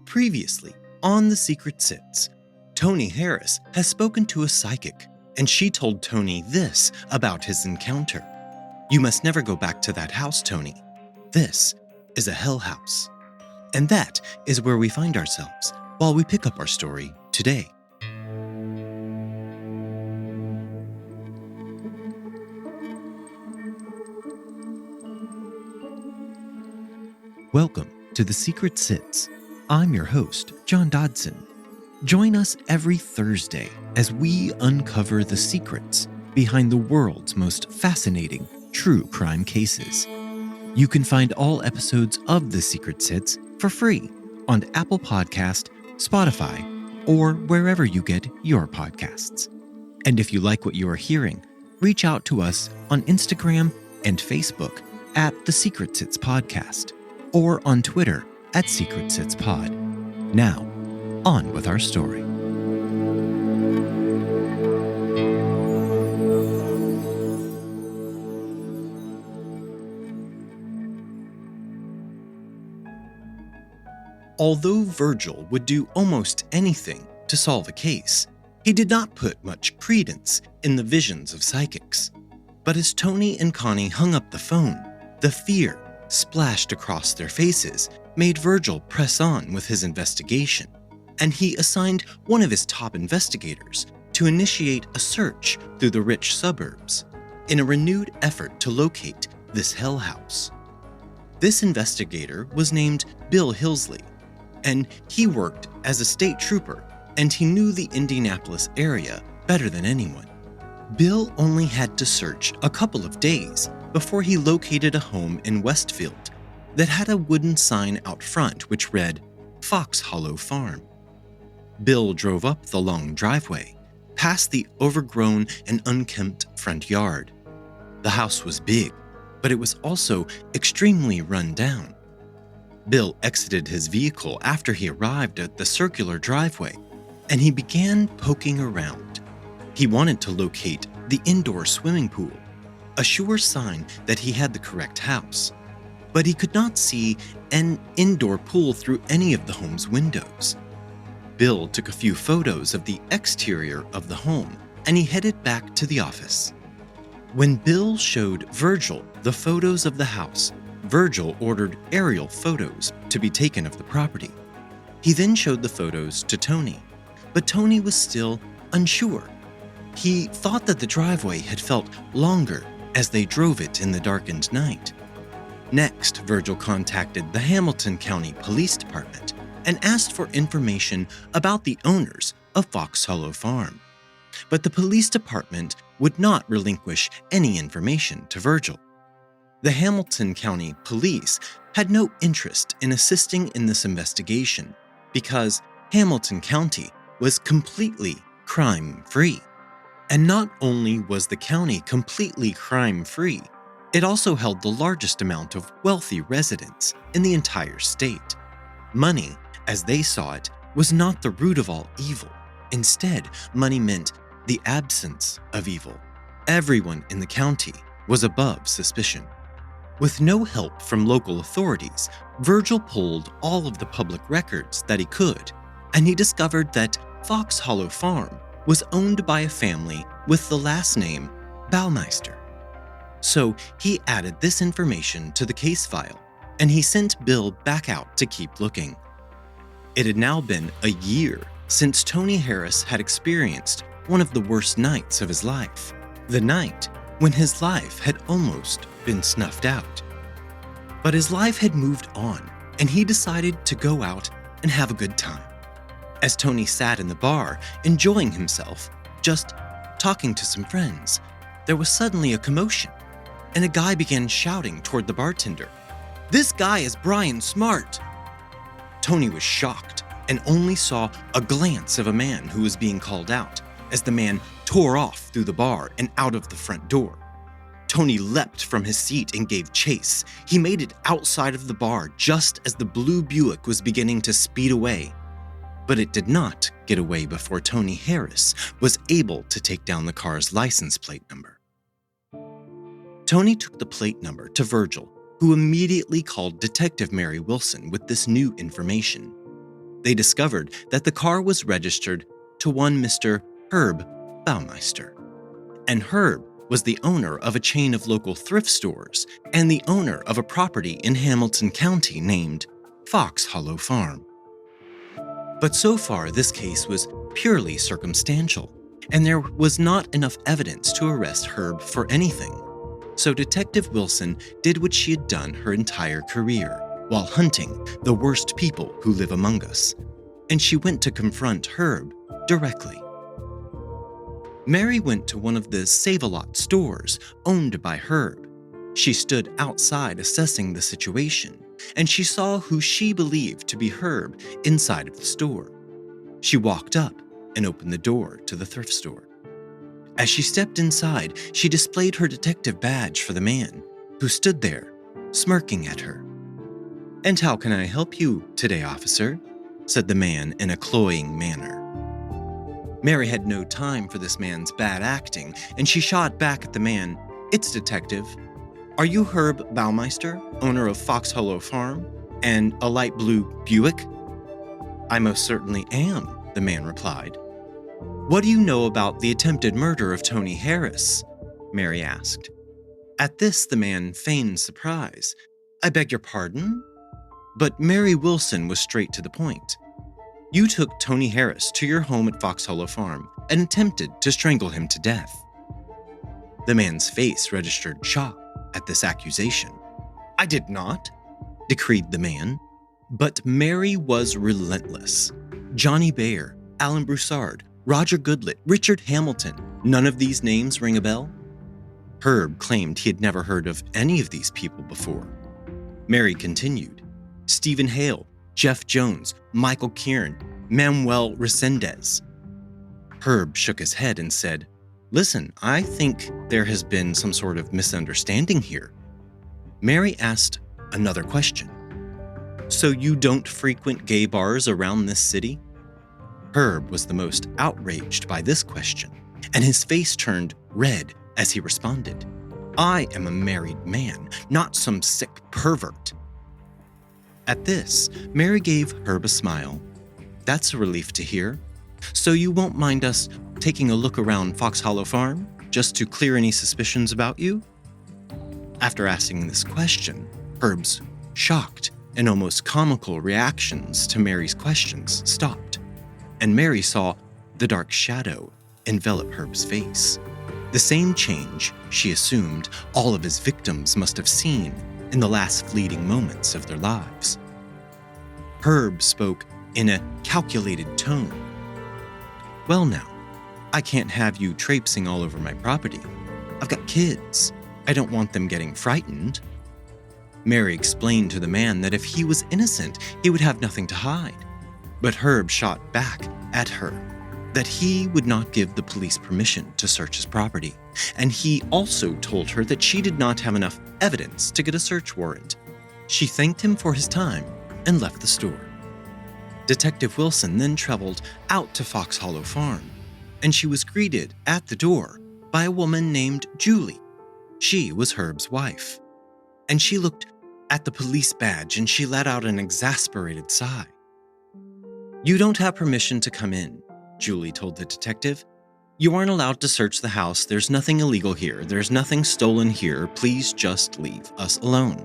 Previously, on The Secret Sits, Tony Harris has spoken to a psychic, and she told Tony this about his encounter. "You must never go back to that house, Tony. This is a hell house." And that is where we find ourselves while we pick up our story today. Welcome to The Secret Sits. I'm your host, John Dodson. Join us every Thursday as we uncover the secrets behind the world's most fascinating true crime cases. You can find all episodes of The Secret Sits for free on Apple Podcast, Spotify, or wherever you get your podcasts. And if you like what you are hearing, reach out to us on Instagram and Facebook at TheSecretSitsPodcast or on Twitter at SecretSitsPod. Now, on with our story. Although Virgil would do almost anything to solve a case, he did not put much credence in the visions of psychics. But as Tony and Connie hung up the phone, the fear splashed across their faces made Virgil press on with his investigation, and he assigned one of his top investigators to initiate a search through the rich suburbs in a renewed effort to locate this hell house. This investigator was named Bill Hillsley, and he worked as a state trooper, and he knew the Indianapolis area better than anyone. Bill only had to search a couple of days before he located a home in Westfield that had a wooden sign out front which read, "Fox Hollow Farm." Bill drove up the long driveway, past the overgrown and unkempt front yard. The house was big, but it was also extremely run down. Bill exited his vehicle after he arrived at the circular driveway, and he began poking around. He wanted to locate the indoor swimming pool, a sure sign that he had the correct house. But he could not see an indoor pool through any of the home's windows. Bill took a few photos of the exterior of the home, and he headed back to the office. When Bill showed Virgil the photos of the house, Virgil ordered aerial photos to be taken of the property. He then showed the photos to Tony, but Tony was still unsure. He thought that the driveway had felt longer as they drove it in the darkened night. Next, Virgil contacted the Hamilton County Police Department and asked for information about the owners of Fox Hollow Farm. But the police department would not relinquish any information to Virgil. The Hamilton County Police had no interest in assisting in this investigation because Hamilton County was completely crime-free. And not only was the county completely crime-free, it also held the largest amount of wealthy residents in the entire state. Money, as they saw it, was not the root of all evil. Instead, money meant the absence of evil. Everyone in the county was above suspicion. With no help from local authorities, Virgil pulled all of the public records that he could, and he discovered that Fox Hollow Farm was owned by a family with the last name Baumeister. So he added this information to the case file, and he sent Bill back out to keep looking. It had now been a year since Tony Harris had experienced one of the worst nights of his life, the night when his life had almost been snuffed out. But his life had moved on, and he decided to go out and have a good time. As Tony sat in the bar, enjoying himself, just talking to some friends, there was suddenly a commotion, and a guy began shouting toward the bartender, "This guy is Brian Smart!" Tony was shocked and only saw a glance of a man who was being called out as the man tore off through the bar and out of the front door. Tony leapt from his seat and gave chase. He made it outside of the bar just as the blue Buick was beginning to speed away. But it did not get away before Tony Harris was able to take down the car's license plate number. Tony took the plate number to Virgil, who immediately called Detective Mary Wilson with this new information. They discovered that the car was registered to one Mr. Herb Baumeister, and Herb was the owner of a chain of local thrift stores and the owner of a property in Hamilton County named Fox Hollow Farm. But so far, this case was purely circumstantial, and there was not enough evidence to arrest Herb for anything. So Detective Wilson did what she had done her entire career while hunting the worst people who live among us, and she went to confront Herb directly. Mary went to one of the Save-A-Lot stores owned by Herb. She stood outside assessing the situation, and she saw who she believed to be Herb inside of the store. She walked up and opened the door to the thrift store. As she stepped inside, she displayed her detective badge for the man, who stood there, smirking at her. "And how can I help you today, officer?" said the man in a cloying manner. Mary had no time for this man's bad acting, and she shot back at the man, "It's Detective. Are you Herb Baumeister, owner of Fox Hollow Farm, and a light blue Buick?" "I most certainly am," the man replied. "What do you know about the attempted murder of Tony Harris?" Mary asked. At this, the man feigned surprise. "I beg your pardon?" But Mary Wilson was straight to the point. "You took Tony Harris to your home at Fox Hollow Farm and attempted to strangle him to death." The man's face registered shock at this accusation. "I did not," decreed the man. But Mary was relentless. Johnny Bayer, Alan Broussard, Roger Goodlett, Richard Hamilton, none of these names ring a bell? Herb claimed he had never heard of any of these people before. Mary continued. "Stephen Hale, Jeff Jones, Michael Kieran, Manuel Resendez." Herb shook his head and said, "Listen, I think there has been some sort of misunderstanding here." Mary asked another question. "So you don't frequent gay bars around this city?" Herb was the most outraged by this question, and his face turned red as he responded, "I am a married man, not some sick pervert." At this, Mary gave Herb a smile. "That's a relief to hear. So you won't mind us taking a look around Fox Hollow Farm, just to clear any suspicions about you?" After asking this question, Herb's shocked and almost comical reactions to Mary's questions stopped, and Mary saw the dark shadow envelop Herb's face. The same change, she assumed, all of his victims must have seen in the last fleeting moments of their lives. Herb spoke in a calculated tone. "Well now, I can't have you traipsing all over my property. I've got kids. I don't want them getting frightened." Mary explained to the man that if he was innocent, he would have nothing to hide. But Herb shot back at her that he would not give the police permission to search his property, and he also told her that she did not have enough evidence to get a search warrant. She thanked him for his time and left the store. Detective Wilson then traveled out to Fox Hollow Farm, and she was greeted at the door by a woman named Julie. She was Herb's wife, and she looked at the police badge and she let out an exasperated sigh. "You don't have permission to come in," Julie told the detective. "You aren't allowed to search the house. There's nothing illegal here. There's nothing stolen here. Please just leave us alone."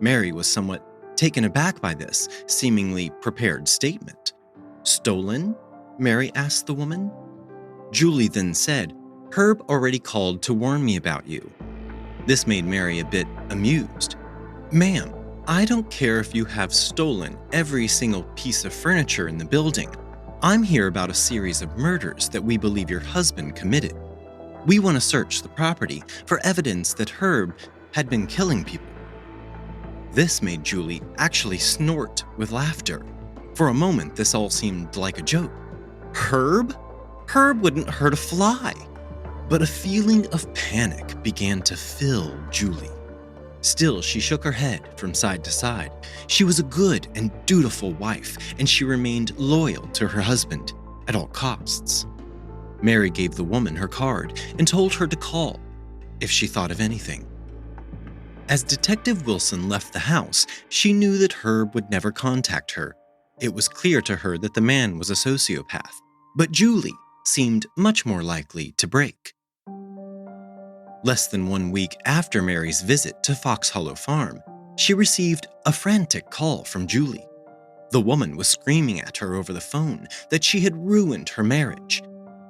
Mary was somewhat taken aback by this seemingly prepared statement. "Stolen?" Mary asked the woman. Julie then said, "Herb already called to warn me about you." This made Mary a bit amused. "Ma'am, I don't care if you have stolen every single piece of furniture in the building. I'm here about a series of murders that we believe your husband committed. We want to search the property for evidence that Herb had been killing people." This made Julie actually snort with laughter. For a moment, this all seemed like a joke. Herb? Herb wouldn't hurt a fly. But a feeling of panic began to fill Julie. Still, she shook her head from side to side. She was a good and dutiful wife, and she remained loyal to her husband at all costs. Mary gave the woman her card and told her to call if she thought of anything. As Detective Wilson left the house, she knew that Herb would never contact her. It was clear to her that the man was a sociopath, but Julie seemed much more likely to break. Less than 1 week after Mary's visit to Fox Hollow Farm, she received a frantic call from Julie. The woman was screaming at her over the phone that she had ruined her marriage.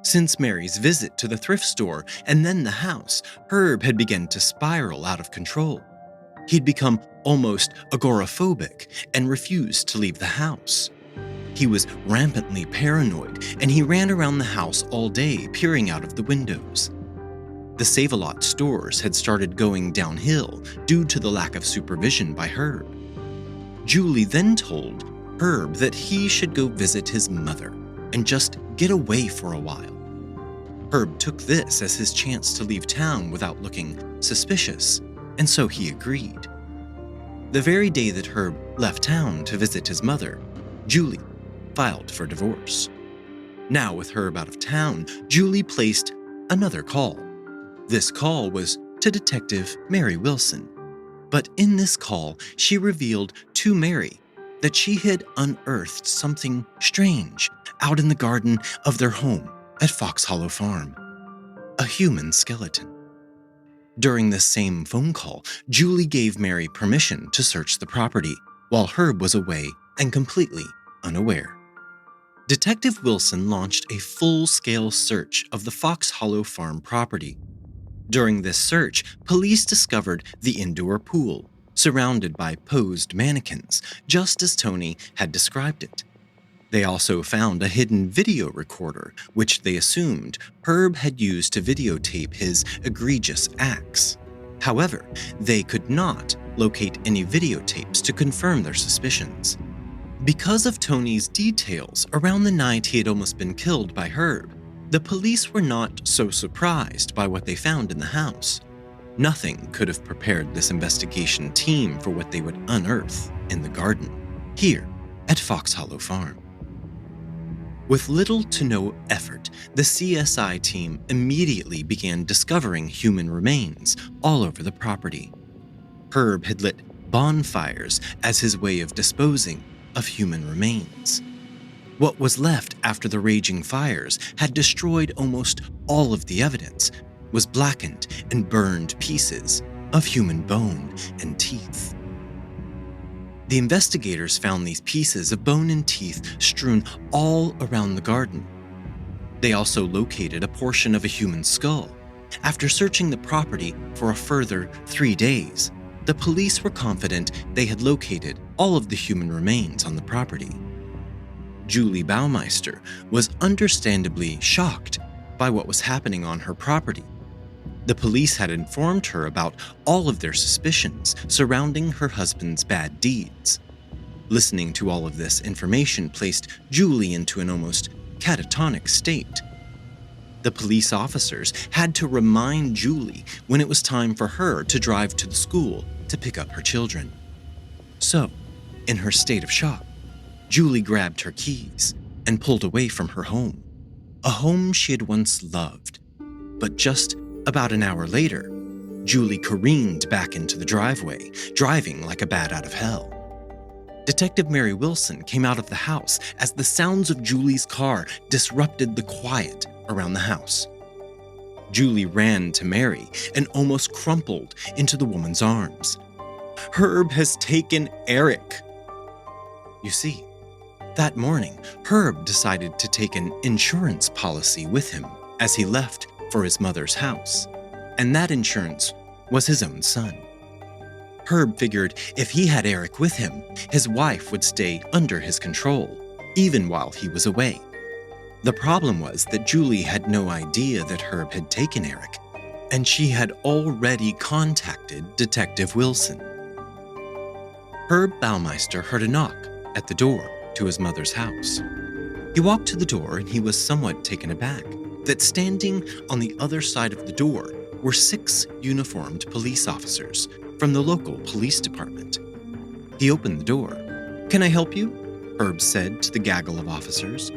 Since Mary's visit to the thrift store and then the house, Herb had begun to spiral out of control. He'd become almost agoraphobic and refused to leave the house. He was rampantly paranoid, and he ran around the house all day peering out of the windows. The Save-A-Lot stores had started going downhill due to the lack of supervision by Herb. Julie then told Herb that he should go visit his mother and just get away for a while. Herb took this as his chance to leave town without looking suspicious, and so he agreed. The very day that Herb left town to visit his mother, Julie filed for divorce. Now, with Herb out of town, Julie placed another call. This call was to Detective Mary Wilson. But in this call, she revealed to Mary that she had unearthed something strange out in the garden of their home at Fox Hollow Farm: a human skeleton. During this same phone call, Julie gave Mary permission to search the property while Herb was away and completely unaware. Detective Wilson launched a full-scale search of the Fox Hollow Farm property. During this search, police discovered the indoor pool, surrounded by posed mannequins, just as Tony had described it. They also found a hidden video recorder, which they assumed Herb had used to videotape his egregious acts. However, they could not locate any videotapes to confirm their suspicions. Because of Tony's details around the night he had almost been killed by Herb, the police were not so surprised by what they found in the house. Nothing could have prepared this investigation team for what they would unearth in the garden, here at Fox Hollow Farm. With little to no effort, the CSI team immediately began discovering human remains all over the property. Herb had lit bonfires as his way of disposing of human remains. What was left after the raging fires had destroyed almost all of the evidence, was blackened and burned pieces of human bone and teeth. The investigators found these pieces of bone and teeth strewn all around the garden. They also located a portion of a human skull. After searching the property for a further 3 days, the police were confident they had located all of the human remains on the property. Julie Baumeister was understandably shocked by what was happening on her property. The police had informed her about all of their suspicions surrounding her husband's bad deeds. Listening to all of this information placed Julie into an almost catatonic state. The police officers had to remind Julie when it was time for her to drive to the school to pick up her children. So, in her state of shock, Julie grabbed her keys and pulled away from her home, a home she had once loved. But just about an hour later, Julie careened back into the driveway, driving like a bat out of hell. Detective Mary Wilson came out of the house as the sounds of Julie's car disrupted the quiet around the house. Julie ran to Mary and almost crumpled into the woman's arms. "Herb has taken Eric." You see, that morning, Herb decided to take an insurance policy with him as he left for his mother's house, and that insurance was his own son. Herb figured if he had Eric with him, his wife would stay under his control, even while he was away. The problem was that Julie had no idea that Herb had taken Eric, and she had already contacted Detective Wilson. Herb Baumeister heard a knock at the door to his mother's house. He walked to the door and he was somewhat taken aback that standing on the other side of the door were 6 uniformed police officers from the local police department. He opened the door. "Can I help you?" Herb said to the gaggle of officers.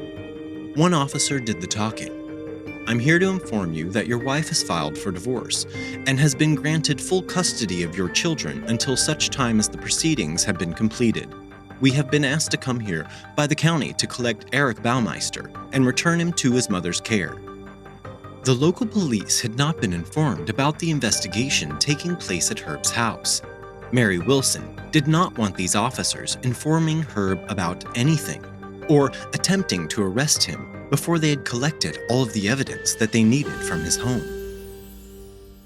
One officer did the talking. I'm here to inform you that your wife has filed for divorce and has been granted full custody of your children until such time as the proceedings have been completed. We have been asked to come here by the county to collect Herb Baumeister and return him to his mother's care. The local police had not been informed about the investigation taking place at Herb's house. Mary Wilson did not want these officers informing Herb about anything or attempting to arrest him before they had collected all of the evidence that they needed from his home.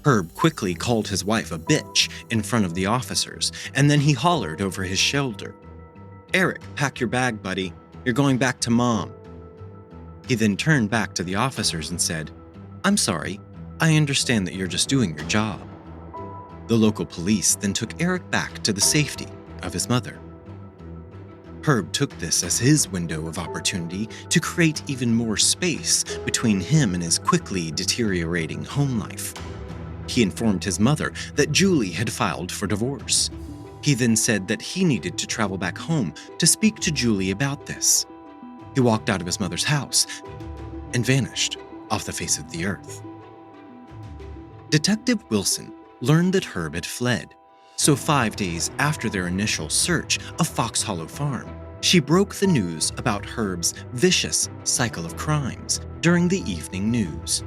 Herb quickly called his wife a bitch in front of the officers, and then he hollered over his shoulder, "Eric, pack your bag, buddy. You're going back to Mom." He then turned back to the officers and said, "I'm sorry. I understand that you're just doing your job." The local police then took Eric back to the safety of his mother. Herb took this as his window of opportunity to create even more space between him and his quickly deteriorating home life. He informed his mother that Julie had filed for divorce. He then said that he needed to travel back home to speak to Julie about this. He walked out of his mother's house and vanished off the face of the earth. Detective Wilson learned that Herb had fled. So 5 days after their initial search of Fox Hollow Farm, she broke the news about Herb's vicious cycle of crimes during the evening news.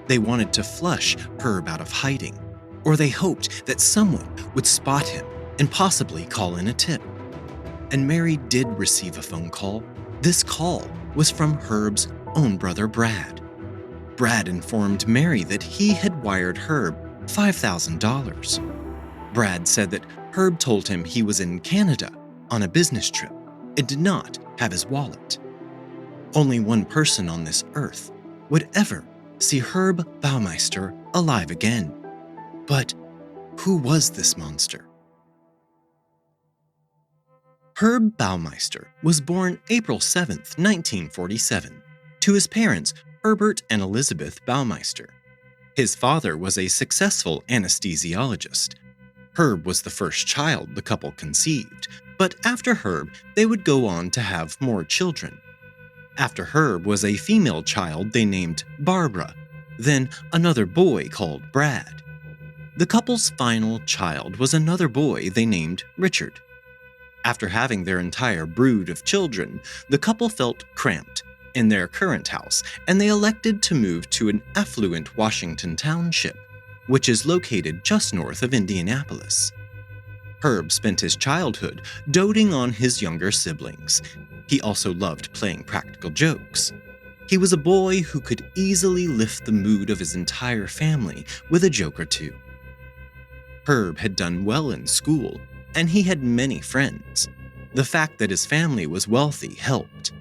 They wanted to flush Herb out of hiding, or they hoped that someone would spot him and possibly call in a tip. And Mary did receive a phone call. This call was from Herb's own brother, Brad. Brad informed Mary that he had wired Herb $5,000. Brad said that Herb told him he was in Canada on a business trip and did not have his wallet. Only one person on this earth would ever see Herb Baumeister alive again. But who was this monster? Herb Baumeister was born April 7, 1947, to his parents Herbert and Elizabeth Baumeister. His father was a successful anesthesiologist. Herb was the first child the couple conceived, but after Herb, they would go on to have more children. After Herb was a female child they named Barbara, then another boy called Brad. The couple's final child was another boy they named Richard. After having their entire brood of children, the couple felt cramped in their current house, and they elected to move to an affluent Washington township, which is located just north of Indianapolis. Herb spent his childhood doting on his younger siblings. He also loved playing practical jokes. He was a boy who could easily lift the mood of his entire family with a joke or two. Herb had done well in school, and he had many friends. The fact that his family was wealthy helped.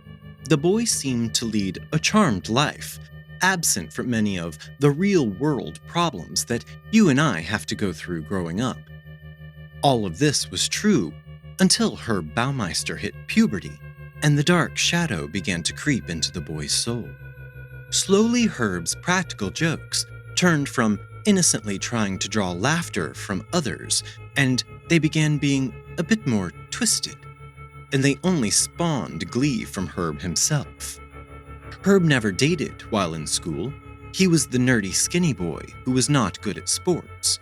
The boy seemed to lead a charmed life, absent from many of the real-world problems that you and I have to go through growing up. All of this was true until Herb Baumeister hit puberty, and the dark shadow began to creep into the boy's soul. Slowly, Herb's practical jokes turned from innocently trying to draw laughter from others, and they began being a bit more twisted, and they only spawned glee from Herb himself. Herb never dated while in school. He was the nerdy skinny boy who was not good at sports.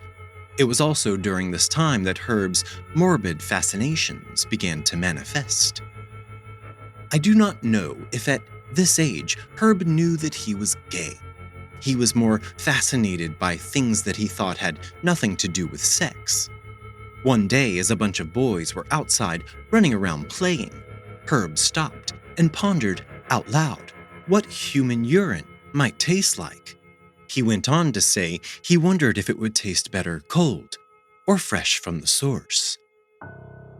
It was also during this time that Herb's morbid fascinations began to manifest. I do not know if at this age Herb knew that he was gay. He was more fascinated by things that he thought had nothing to do with sex. One day, as a bunch of boys were outside running around playing, Herb stopped and pondered out loud what human urine might taste like. He went on to say he wondered if it would taste better cold or fresh from the source.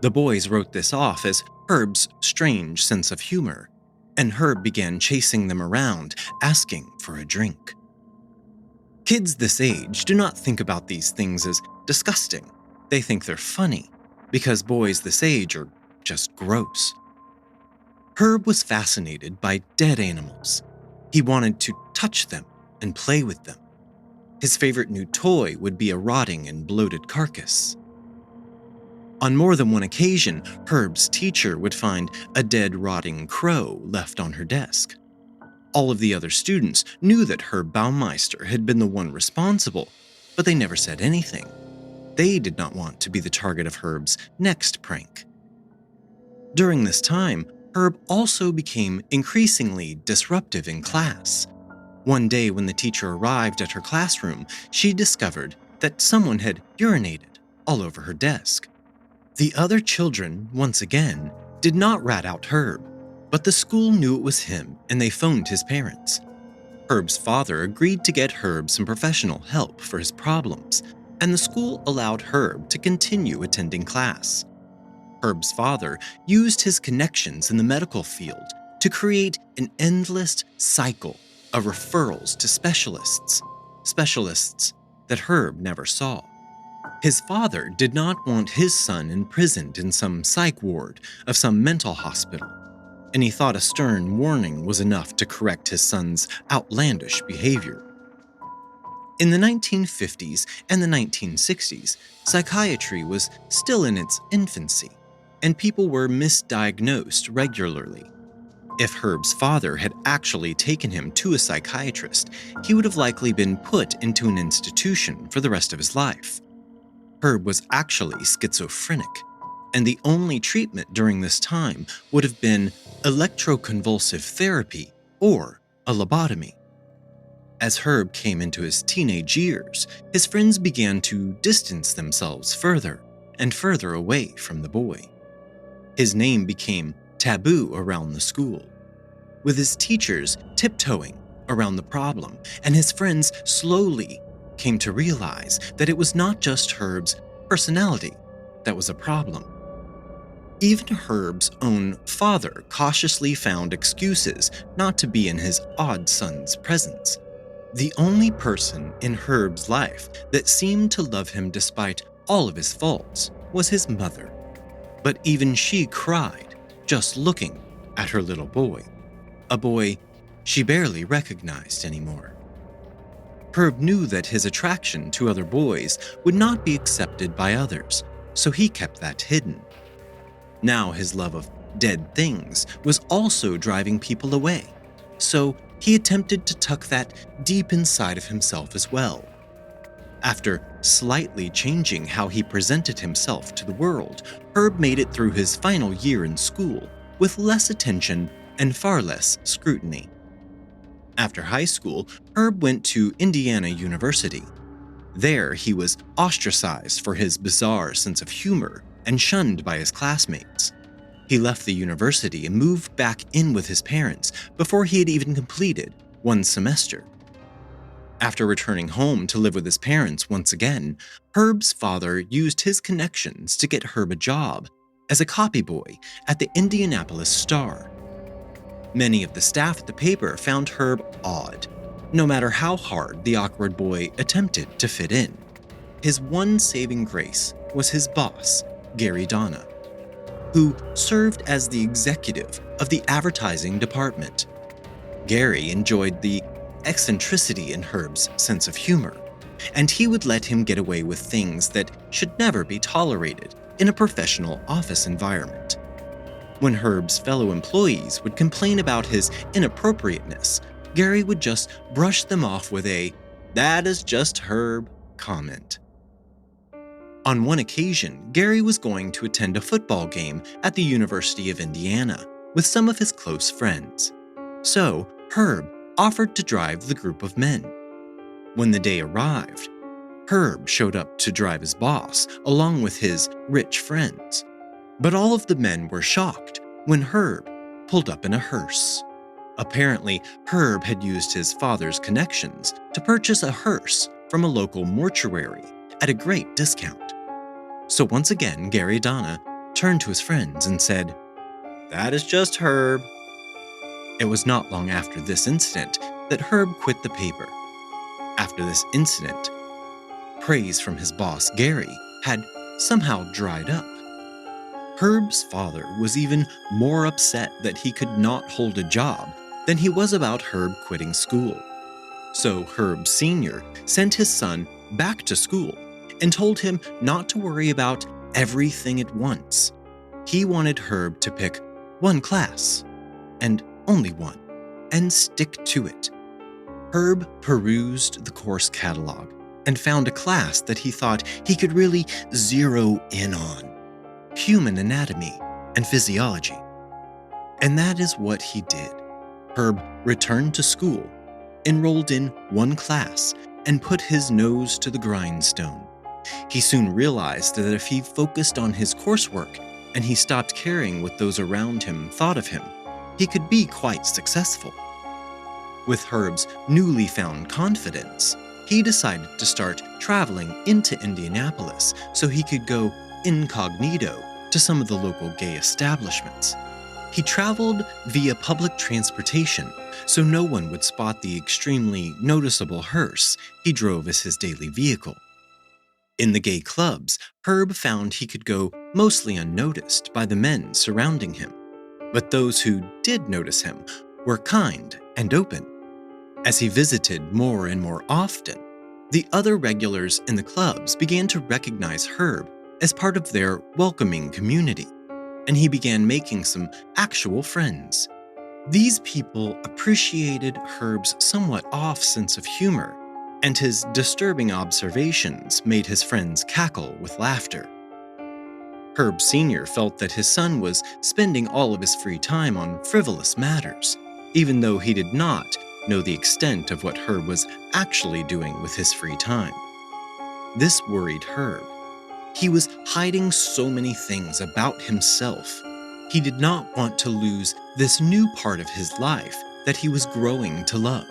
The boys wrote this off as Herb's strange sense of humor, and Herb began chasing them around, asking for a drink. Kids this age do not think about these things as disgusting. They think they're funny, because boys this age are just gross. Herb was fascinated by dead animals. He wanted to touch them and play with them. His favorite new toy would be a rotting and bloated carcass. On more than one occasion, Herb's teacher would find a dead, rotting crow left on her desk. All of the other students knew that Herb Baumeister had been the one responsible, but they never said anything. They did not want to be the target of Herb's next prank. During this time, Herb also became increasingly disruptive in class. One day when the teacher arrived at her classroom, she discovered that someone had urinated all over her desk. The other children, once again, did not rat out Herb, but the school knew it was him and they phoned his parents. Herb's father agreed to get Herb some professional help for his problems, and the school allowed Herb to continue attending class. Herb's father used his connections in the medical field to create an endless cycle of referrals to specialists that Herb never saw. His father did not want his son imprisoned in some psych ward of some mental hospital, and he thought a stern warning was enough to correct his son's outlandish behavior. In the 1950s and the 1960s, psychiatry was still in its infancy, and people were misdiagnosed regularly. If Herb's father had actually taken him to a psychiatrist, he would have likely been put into an institution for the rest of his life. Herb was actually schizophrenic, and the only treatment during this time would have been electroconvulsive therapy or a lobotomy. As Herb came into his teenage years, his friends began to distance themselves further and further away from the boy. His name became taboo around the school, with his teachers tiptoeing around the problem, and his friends slowly came to realize that it was not just Herb's personality that was a problem. Even Herb's own father cautiously found excuses not to be in his odd son's presence. The only person in Herb's life that seemed to love him despite all of his faults was his mother. But even she cried just looking at her little boy, a boy she barely recognized anymore. Herb knew that his attraction to other boys would not be accepted by others, so he kept that hidden. Now his love of dead things was also driving people away, so he attempted to tuck that deep inside of himself as well. After slightly changing how he presented himself to the world, Herb made it through his final year in school with less attention and far less scrutiny. After high school, Herb went to Indiana University. There, he was ostracized for his bizarre sense of humor and shunned by his classmates. He left the university and moved back in with his parents before he had even completed one semester. After returning home to live with his parents once again, Herb's father used his connections to get Herb a job as a copy boy at the Indianapolis Star. Many of the staff at the paper found Herb odd, no matter how hard the awkward boy attempted to fit in. His one saving grace was his boss, Gary Donna, who served as the executive of the advertising department. Gary enjoyed the eccentricity in Herb's sense of humor, and he would let him get away with things that should never be tolerated in a professional office environment. When Herb's fellow employees would complain about his inappropriateness, Gary would just brush them off with a "that is just Herb" comment. On one occasion, Gary was going to attend a football game at the University of Indiana with some of his close friends. So, Herb offered to drive the group of men. When the day arrived, Herb showed up to drive his boss along with his rich friends. But all of the men were shocked when Herb pulled up in a hearse. Apparently, Herb had used his father's connections to purchase a hearse from a local mortuary at a great discount. So once again, Gary Donna turned to his friends and said, "That is just Herb." It was not long after this incident that Herb quit the paper. After this incident, praise from his boss Gary had somehow dried up. Herb's father was even more upset that he could not hold a job than he was about Herb quitting school. So Herb Sr. sent his son back to school and told him not to worry about everything at once. He wanted Herb to pick one class, and only one. and stick to it. Herb perused the course catalog and found a class that he thought he could really zero in on: human anatomy and physiology. And that is what he did. Herb returned to school, enrolled in one class, and put his nose to the grindstone. He soon realized that if he focused on his coursework and he stopped caring what those around him thought of him, he could be quite successful. With Herb's newly found confidence, he decided to start traveling into Indianapolis so he could go incognito to some of the local gay establishments. He traveled via public transportation so no one would spot the extremely noticeable hearse he drove as his daily vehicle. In the gay clubs, Herb found he could go mostly unnoticed by the men surrounding him, but those who did notice him were kind and open. As he visited more and more often, the other regulars in the clubs began to recognize Herb as part of their welcoming community, and he began making some actual friends. These people appreciated Herb's somewhat off sense of humor, and his disturbing observations made his friends cackle with laughter. Herb Sr. felt that his son was spending all of his free time on frivolous matters, even though he did not know the extent of what Herb was actually doing with his free time. This worried Herb. He was hiding so many things about himself. He did not want to lose this new part of his life that he was growing to love.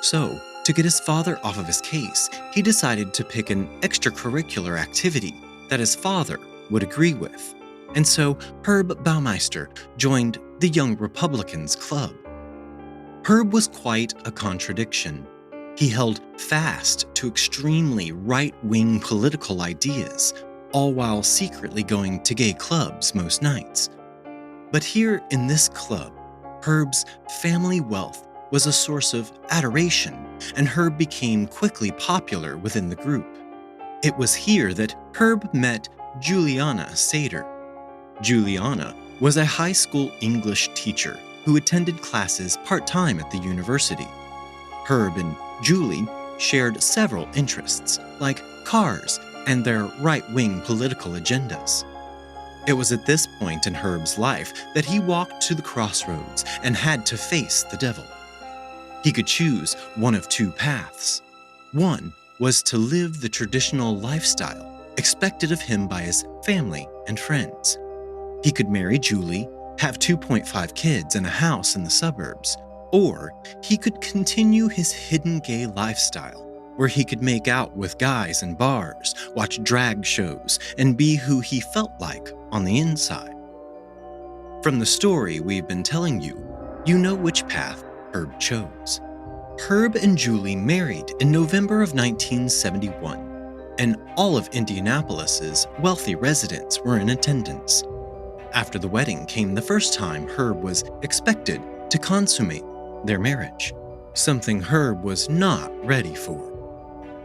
So, to get his father off of his case, he decided to pick an extracurricular activity that his father would agree with. And so Herb Baumeister joined the Young Republicans Club. Herb was quite a contradiction. He held fast to extremely right-wing political ideas, all while secretly going to gay clubs most nights. But here in this club, Herb's family wealth was a source of adoration, and Herb became quickly popular within the group. It was here that Herb met Juliana Sater. Juliana was a high school English teacher who attended classes part-time at the university. Herb and Julie shared several interests, like cars and their right-wing political agendas. It was at this point in Herb's life that he walked to the crossroads and had to face the devil. He could choose one of two paths. One was to live the traditional lifestyle expected of him by his family and friends. He could marry Julie, have 2.5 kids and a house in the suburbs, or he could continue his hidden gay lifestyle, where he could make out with guys in bars, watch drag shows, and be who he felt like on the inside. From the story we've been telling you, you know which path Herb chose. Herb and Julie married in November of 1971, and all of Indianapolis's wealthy residents were in attendance. After the wedding came the first time Herb was expected to consummate their marriage, something Herb was not ready for.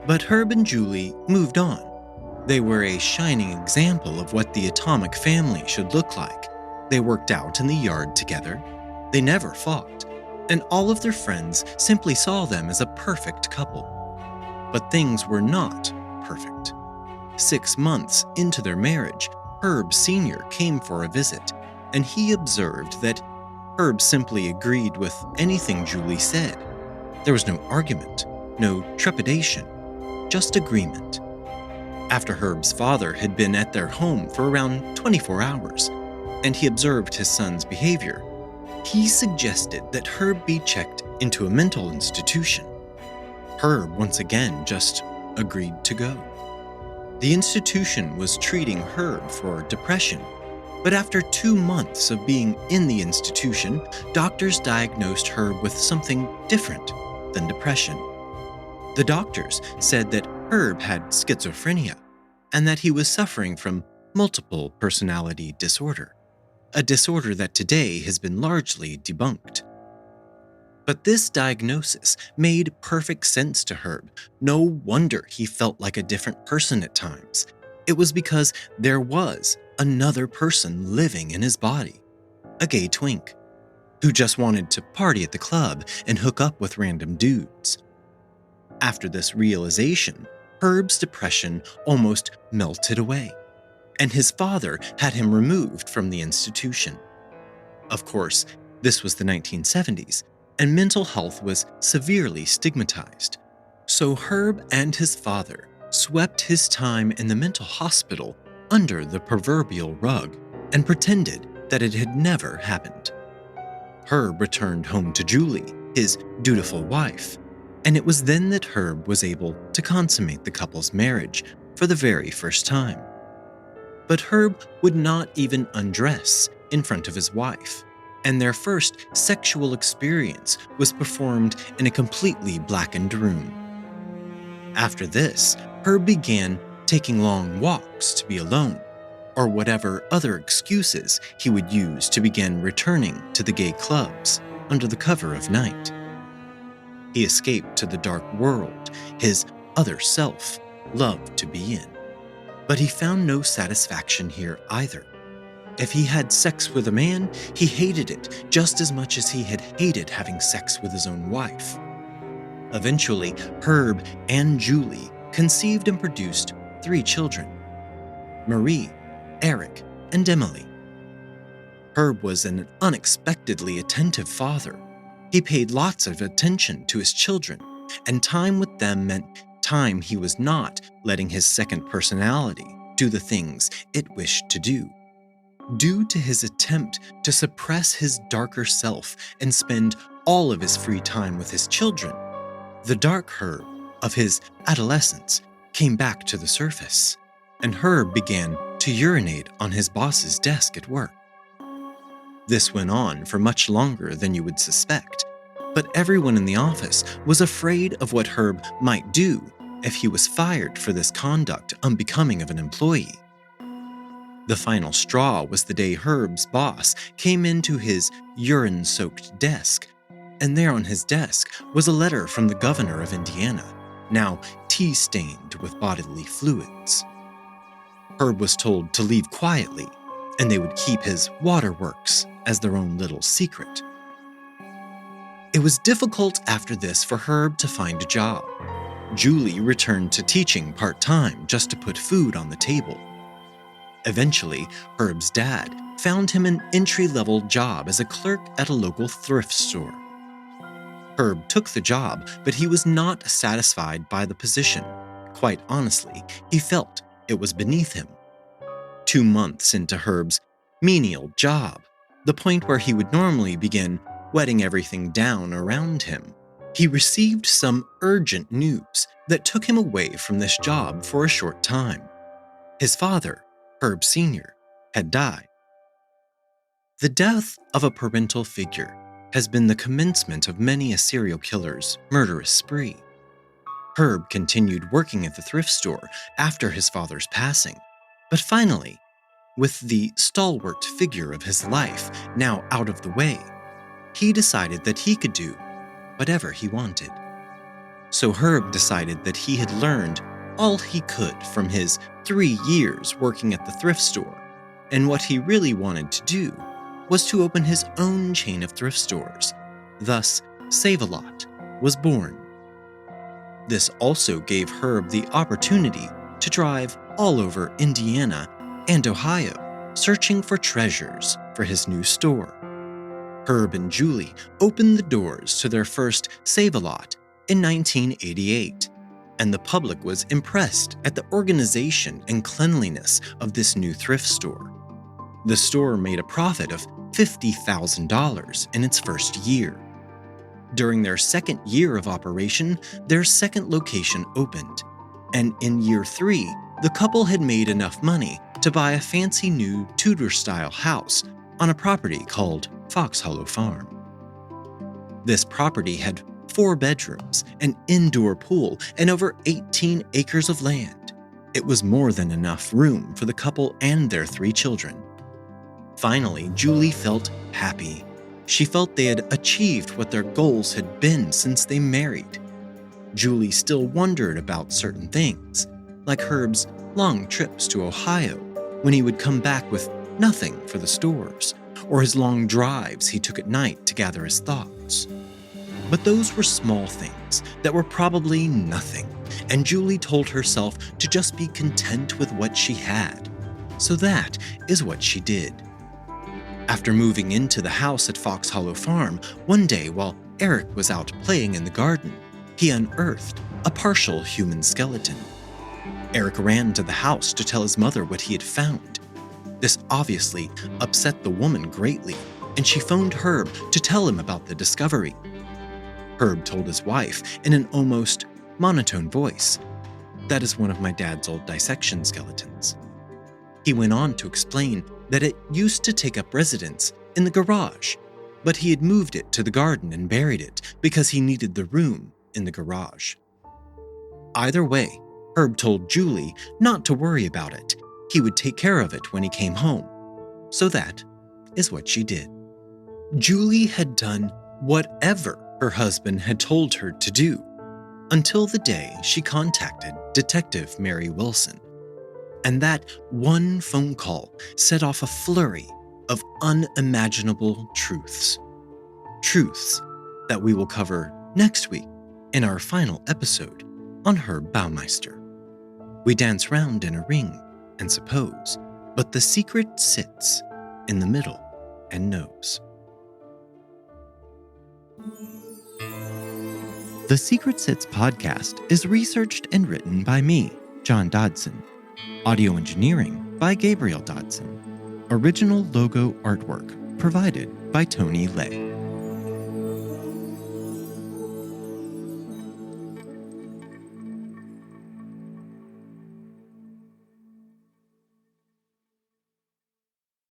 But Herb and Julie moved on. They were a shining example of what the atomic family should look like. They worked out in the yard together. They never fought, and all of their friends simply saw them as a perfect couple. But things were not perfect. 6 months into their marriage, Herb Sr. came for a visit, and he observed that Herb simply agreed with anything Julie said. There was no argument, no trepidation, just agreement. After Herb's father had been at their home for around 24 hours, and he observed his son's behavior, he suggested that Herb be checked into a mental institution. Herb once again just agreed to go. The institution was treating Herb for depression, but after 2 months of being in the institution, doctors diagnosed Herb with something different than depression. The doctors said that Herb had schizophrenia and that he was suffering from multiple personality disorder, a disorder that today has been largely debunked. But this diagnosis made perfect sense to Herb. No wonder he felt like a different person at times. It was because there was another person living in his body, a gay twink, who just wanted to party at the club and hook up with random dudes. After this realization, Herb's depression almost melted away, and his father had him removed from the institution. Of course, this was the 1970s, and mental health was severely stigmatized. So Herb and his father swept his time in the mental hospital under the proverbial rug and pretended that it had never happened. Herb returned home to Julie, his dutiful wife, and it was then that Herb was able to consummate the couple's marriage for the very first time. But Herb would not even undress in front of his wife, and their first sexual experience was performed in a completely blackened room. After this, Herb began taking long walks to be alone, or whatever other excuses he would use to begin returning to the gay clubs under the cover of night. He escaped to the dark world his other self loved to be in, but he found no satisfaction here either. If he had sex with a man, he hated it just as much as he had hated having sex with his own wife. Eventually, Herb and Julie conceived and produced 3 children: Marie, Eric, and Emily. Herb was an unexpectedly attentive father. He paid lots of attention to his children, and time with them meant time he was not letting his second personality do the things it wished to do. Due to his attempt to suppress his darker self and spend all of his free time with his children, the dark Herb of his adolescence came back to the surface, and Herb began to urinate on his boss's desk at work. This went on for much longer than you would suspect, but everyone in the office was afraid of what Herb might do if he was fired for this conduct unbecoming of an employee. The final straw was the day Herb's boss came into his urine-soaked desk, and there on his desk was a letter from the governor of Indiana, now tea-stained with bodily fluids. Herb was told to leave quietly, and they would keep his waterworks as their own little secret. It was difficult after this for Herb to find a job. Julie returned to teaching part-time just to put food on the table. Eventually, Herb's dad found him an entry-level job as a clerk at a local thrift store. Herb took the job, but he was not satisfied by the position. Quite honestly, he felt it was beneath him. 2 months into Herb's menial job, the point where he would normally begin wetting everything down around him, he received some urgent news that took him away from this job for a short time. His father, Herb Sr., had died. The death of a parental figure has been the commencement of many a serial killer's murderous spree. Herb continued working at the thrift store after his father's passing, but finally, with the stalwart figure of his life now out of the way, he decided that he could do whatever he wanted. So Herb decided that he had learned all he could from his 3 years working at the thrift store, and what he really wanted to do was to open his own chain of thrift stores. Thus, Save-A-Lot was born. This also gave Herb the opportunity to drive all over Indiana and Ohio, searching for treasures for his new store. Herb and Julie opened the doors to their first Save-A-Lot in 1988, and the public was impressed at the organization and cleanliness of this new thrift store. The store made a profit of $50,000 in its first year. During their second year of operation, their second location opened, and in year 3, the couple had made enough money to buy a fancy new Tudor-style house on a property called Fox Hollow Farm. This property had 4 bedrooms, an indoor pool, and over 18 acres of land. It was more than enough room for the couple and their 3 children. Finally, Julie felt happy. She felt they had achieved what their goals had been since they married. Julie still wondered about certain things, like Herb's long trips to Ohio, when he would come back with nothing for the stores, or his long drives he took at night to gather his thoughts. But those were small things that were probably nothing, and Julie told herself to just be content with what she had. So that is what she did. After moving into the house at Fox Hollow Farm, one day while Eric was out playing in the garden, he unearthed a partial human skeleton. Eric ran to the house to tell his mother what he had found. This obviously upset the woman greatly, and she phoned Herb to tell him about the discovery. Herb told his wife in an almost monotone voice, "That is one of my dad's old dissection skeletons." He went on to explain that it used to take up residence in the garage, but he had moved it to the garden and buried it because he needed the room in the garage. Either way, Herb told Julie not to worry about it. He would take care of it when he came home. So that is what she did. Julie had done whatever her husband had told her to do, until the day she contacted Detective Mary Wilson. And that one phone call set off a flurry of unimaginable truths. Truths that we will cover next week in our final episode on Herb Baumeister. We dance round in a ring and suppose, but the secret sits in the middle and knows. The Secret Sits podcast is researched and written by me, John Dodson. Audio engineering by Gabriel Dodson. Original logo artwork provided by Tony Lay.